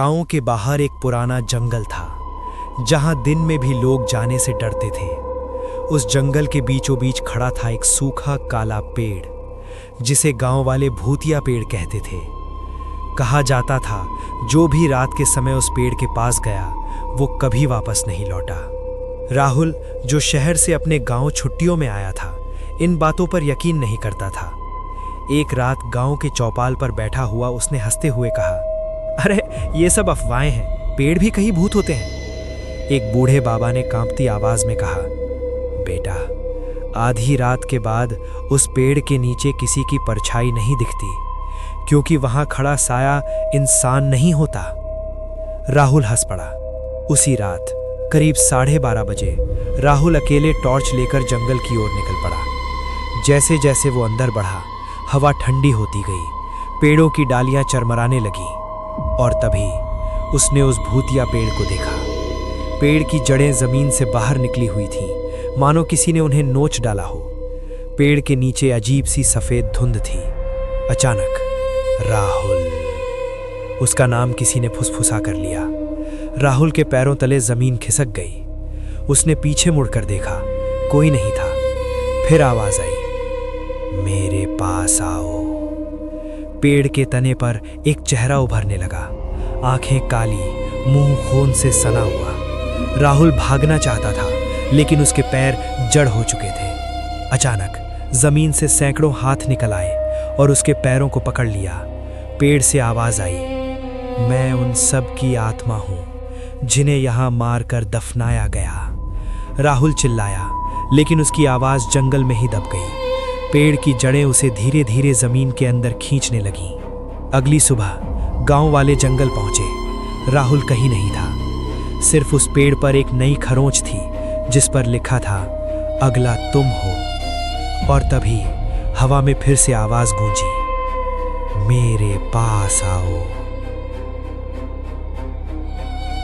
गांव के बाहर एक पुराना जंगल था जहां दिन में भी लोग जाने से डरते थे। उस जंगल के बीचों बीच खड़ा था एक सूखा काला पेड़ जिसे गांव वाले भूतिया पेड़ कहते थे। कहा जाता था जो भी रात के समय उस पेड़ के पास गया वो कभी वापस नहीं लौटा। राहुल जो शहर से अपने गांव छुट्टियों में आया था इन बातों पर यकीन नहीं करता था। एक रात गांव के चौपाल पर बैठा हुआ उसने हंसते हुए कहा, अरे ये सब अफवाहें हैं, पेड़ भी कहीं भूत होते हैं। एक बूढ़े बाबा ने कांपती आवाज में कहा, बेटा आधी रात के बाद उस पेड़ के नीचे किसी की परछाई नहीं दिखती क्योंकि वहां खड़ा साया इंसान नहीं होता। राहुल हंस पड़ा। उसी रात करीब 12:30 बजे राहुल अकेले टॉर्च लेकर जंगल की ओर निकल पड़ा। जैसे जैसे वो अंदर बढ़ा हवा ठंडी होती गई, पेड़ों की डालियां चरमराने लगीं और तभी उसने उस भूतिया पेड़ को देखा। पेड़ की जड़ें जमीन से बाहर निकली हुई थीं, मानो किसी ने उन्हें नोच डाला हो। पेड़ के नीचे अजीब सी सफेद धुंध थी। अचानक राहुल, उसका नाम किसी ने फुसफुसा कर लिया। राहुल के पैरों तले जमीन खिसक गई। उसने पीछे मुड़कर देखा, कोई नहीं था। फिर आवाज आई, मेरे पास आओ। पेड़ के तने पर एक चेहरा उभरने लगा, आंखें काली, मुंह खून से सना हुआ। राहुल भागना चाहता था लेकिन उसके पैर जड़ हो चुके थे। अचानक जमीन से सैकड़ों हाथ निकल आए और उसके पैरों को पकड़ लिया। पेड़ से आवाज आई, मैं उन सब की आत्मा हूं जिन्हें यहां मारकर दफनाया गया। राहुल चिल्लाया लेकिन उसकी आवाज जंगल में ही दब गई। पेड़ की जड़ें उसे धीरे धीरे जमीन के अंदर खींचने लगीं। अगली सुबह गांव वाले जंगल पहुंचे। राहुल कहीं नहीं था। सिर्फ उस पेड़ पर एक नई खरोंच थी जिस पर लिखा था, अगला तुम हो। और तभी हवा में फिर से आवाज गूंजी, मेरे पास आओ।